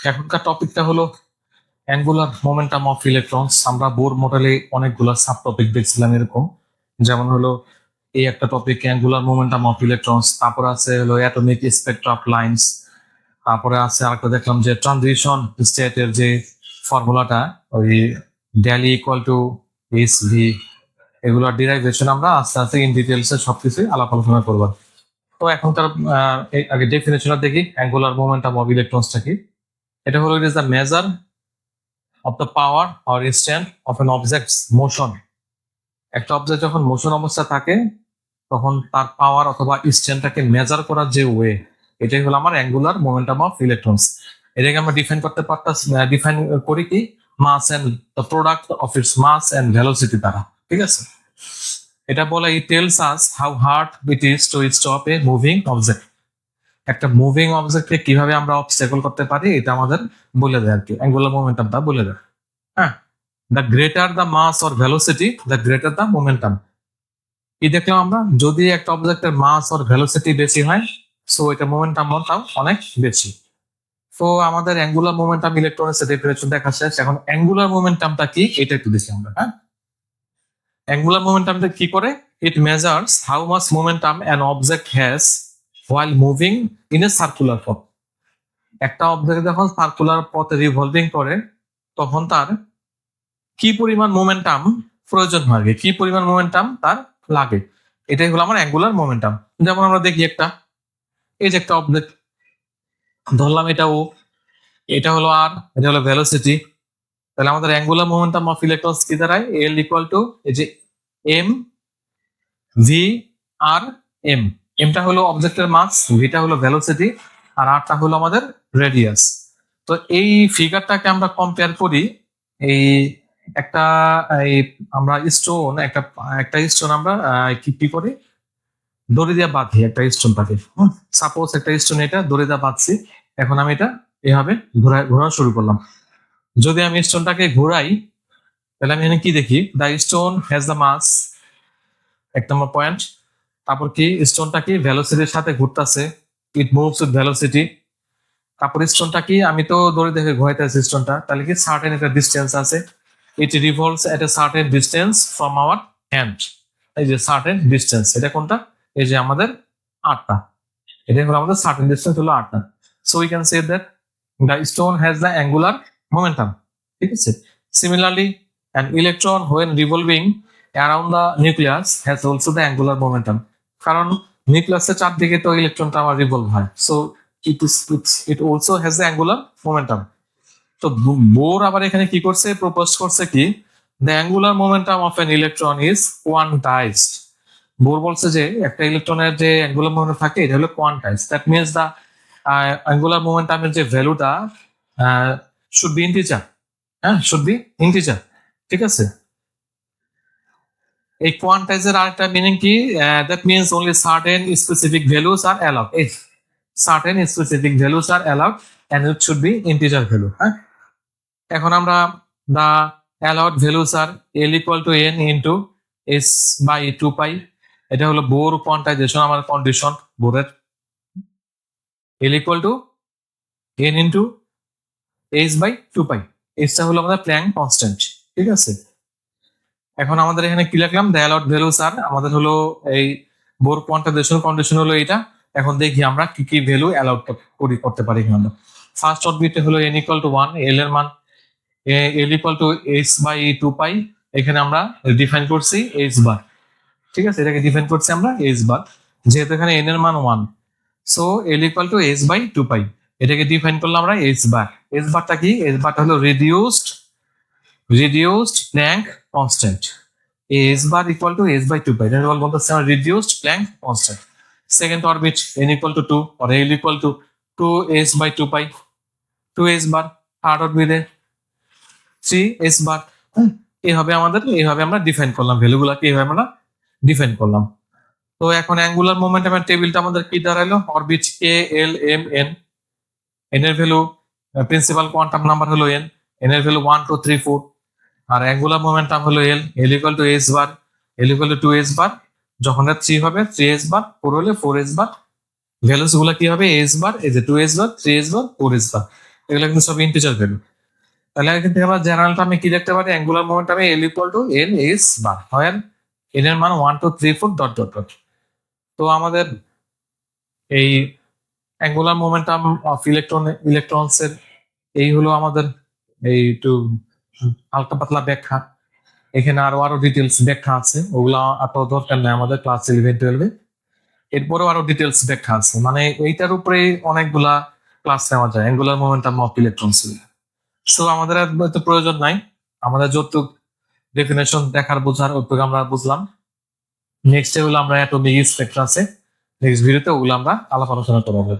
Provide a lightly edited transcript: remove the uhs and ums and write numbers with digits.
এখনকার টপিকটা হলো অ্যাঙ্গুলার মোমেন্টাম অফ ইলেকট্রনস। আমরা বোর মডেলে অনেকগুলো সাব টপিক দেখছিলাম এরকম, যেমন হলো এই একটা topic angular momentum of electrons, তারপরে আছে হলো অ্যাটমিক স্পেকট্রা অফ লাইন্স, তারপরে আছে আরেকটা দেখলাম যে ট্রানজিশন স্টেটের যে ফর্মুলাটা ওই daily equal to H V, এগুলোর ডিরাইভেশন আমরা আস্তে আস্তে ইন ডিটেলসে সবকিছুই আলাপ আলোচনা করবো। তো এখনকার আগে ডেফিনেশনটা দেখি অ্যাঙ্গুলার মোমেন্টাম অফ ইলেকট্রনসটা কি। এটা হলো it is the measure of the power or instant of an object's motion. একটা অবজেক্ট যখন মোশন অবস্থা থাকে তখন তার পাওয়ার অথবা ইনস্ট্যান্টটাকে মেজার করার যে ওয়ে, এটাই হলো আমার অ্যাঙ্গুলার মোমেন্টাম অফ ইলেকট্রনস। এটাকে আমরা ডিফাইন করতে পারতাম, ডিফাইন করি কি mass and the product of its mass and velocity দ্বারা। ঠিক আছে, এটা বলে it tells us how hard it is to stop a moving object. একটা মুভিং অবজেক্টকে কিভাবে আমরা অবস্ট্যাকল করতে পারি এটা আমাদের বলে দেয় আর কি, অ্যাঙ্গুলার মোমেন্টামটা বলে দেয়। হ্যাঁ, the greater the mass or velocity, the greater the momentum. কি দেখলাম আমরা, যদি একটা অবজেক্টের মাস অর ভেলোসিটি বেশি হয় সো এটা মোমেন্টামটাও অনেক বেশি। তো আমাদের অ্যাঙ্গুলার মোমেন্টাম ইলেকট্রনের ডেফিনেশন দেখা শেষ। এখন অ্যাঙ্গুলার মোমেন্টামটা কি এটা একটু দেখি আমরা। হ্যাঁ, অ্যাঙ্গুলার মোমেন্টামটা কি করে, it measures how much momentum an object has while moving in a circular পথ। একটা অবজেক্ট যখন সার্কুলার পথে রিভলভিং করে তখন তার কি পরিমাণ মোমেন্টাম প্রয়োজন হয়, কি পরিমাণ মোমেন্টাম তার লাগে, এটাই হলো আমার অ্যাঙ্গুলার মোমেন্টাম। যেমন আমরা দেখি একটা, এই যে একটা অবজেক্ট ধরলাম, এটা ও, এটা হলো আর, এটা হলো ভেলোসিটি। তাহলে আমাদের অ্যাঙ্গুলার মোমেন্টাম অফ ইলেকট্রনস কি দাঁড়ায়, এল ইকুয়াল টু এই যে এম ভি আর এম। এমটা হলো অবজেক্টের মাস, ভিটা হলো ভেলোসিটি, আর আরটা হলো আমাদের রেডিয়াস। তো এই ফিগারটাকে আমরা কম্পেয়ার করি এই একটা এই আমরা স্টোন একটা স্টোন আমরা কি করি, দড়ি দিয়ে বাঁধি একটা স্টোনটাকে। সাপোজ একটা স্টোন এটা দড়ি দিয়ে বাঁধছি, এখন আমি এটা এভাবে ঘোরা শুরু করলাম। যদি আমি স্টোনটাকে ঘোরাই তাহলে আমি এখানে কি দেখি, দ্য স্টোন হ্যাজ দ্য মাস, এক নম্বর পয়েন্ট। তারপর কি স্টোনটা কি ভেলোসিটির সাথে ঘুরতেছে, ইট মুভস উইথ ভেলোসিটি। তারপর স্টোনটা কি, আমি তো দড়ি দেখে ঘোরাইতেছি স্টোনটা, তাহলে কি সার্টেন একটা ডিস্টেন্স আছে, it revolves at a certain distance from our hand. এই যে সার্টেন ডিস্টেন্স, এটা কোনটা, এই যে আমাদের আটটা, এটা হলো আমাদের সার্টেন ডিস্টেন্স হলো আটটা। So we can say that the stone has the angular momentum. ঠিক আছে, similarly an electron when revolving around the nucleus has also the angular momentum, কারণ নিউক্লিয়াসের চারদিকে তো ইলেকট্রনটা আমার রিভলভ হয়, so it also has the angular momentum. তো bore আবার এখানে কি করছে, প্রপোজ করছে কি, the angular momentum of an electron is quantized. Bohr বলছে যে একটা ইলেকট্রনের যে অ্যাঙ্গুলার মোমেন্টাম থাকে এটা হলো quantize, that means the angular মোমেন্টামের যে ভ্যালুটা শুড বি ইন্টিজার। হ্যাঁ, শুড বি ইন্টিজার। ঠিক আছে, এই কোয়ান্টাইজের আরেকটা মিনিং কি, that means only certain specific values are allowed, এই certain specific values are allowed and it should be integer value. হ্যাঁ, এখন আমরা the allowed values are L equal to N into S by 2 pi, এটা হলো Bohr quantization আমার condition বোরের। এল equal to N into H by 2 pi, এইচটা হলো আমাদের প্ল্যাঙ্ক কনস্ট্যান্ট। ঠিক আছে, এখন আমাদের এখানে কি লিখলাম, দ্য অ্যালাউড ভ্যালুস আর আমাদের হলো এই বোর কোয়ান্টাইজেশন কন্ডিশন হলো এটা। এখন দেখি আমরা কি কি ভ্যালু অ্যালাউড করতে পারি এখানে। ফার্স্ট অরবিটে হলো এন ইকুয়াল টু 1, এল এর মান এল ইকুয়াল টু এইচ বাই 2 পাই, এখানে আমরা ডিফাইন করছি এইচ বার। ঠিক আছে, এটাকে ডিফাইন করছি আমরা এইচ বার, যেহেতু এখানে এন এর মান 1, so L equal to H by 2 pi, এটাকে ডিফাইন করলাম আমরা এইচ বার। এইচ বারটা কি, এইচ বারটা হলো reduced Planck constant. H bar equal to H by 2 pi, এটা বলতেছে আমরা reduced Planck constant. Second orbit n equal to 2 or l equal to 2h by 2 pi, 2h bar. Third অরবিটে 3h bar. এইভাবে আমরা define করলাম ভ্যালুগুলোকে, এইভাবে আমরা define করলাম। তো এখন অ্যাঙ্গুলার মোমেন্টামের টেবিলটা আমাদের কি দাঁড়াইলো, অরবিট কে এল এম এন, এন এর ভ্যালু প্রিন্সিপাল কোয়ান্টাম নাম্বার হলো n, n এর ভ্যালু 1 2 3 4, আর অ্যাঙ্গুলার মোমেন্টাম হলো l equal two h bar, l equal to 2h বার। যখন 3 হবে 3h বার, 4 হলে 4h বার। ভ্যালুস গুলো কি হবে, h বার, এই যে 2h বার, 3h বার, 4h বার। এগুলো কিন্তু সব ইন্টিজার ভ্যালু। তাহলে এখান থেকে আমরা জেনারেল টার্মে কি লিখতে পারি, অ্যাঙ্গুলার মোমেন্টামে L equal to N S bar, হয় এন এর মান 1 2 3 4 ডট ডট ডট। তো আমাদের এই অ্যাঙ্গুলার মোমেন্টাম অফ ইলেকট্রনস এর এই হলো আমাদের এই একটু হালকা পাতলা ব্যাখ্যা। এখানে আরো ডিটেলস ব্যাখ্যা আছে, ওগুলা এত দরকার নেই আমাদের ক্লাস 11 12-এ। এরপরেও আরো ডিটেলস ব্যাখ্যা আছে, মানে এইটার উপরে অনেকগুলা ক্লাস নেওয়া যায় angular momentum of electrons. So আমাদের আর এত প্রয়োজন নাই, আমাদের যতটুকু ডেফিনেশন দেখার বোঝার ওইটুকু আমরা বুঝলাম। নেক্সট হলো আমরা অ্যাটমিক স্পেক্ট্রাম আছে, নেক্সট ভিডিওতে ওগুলো আমরা আলাপ আলোচনা করবো।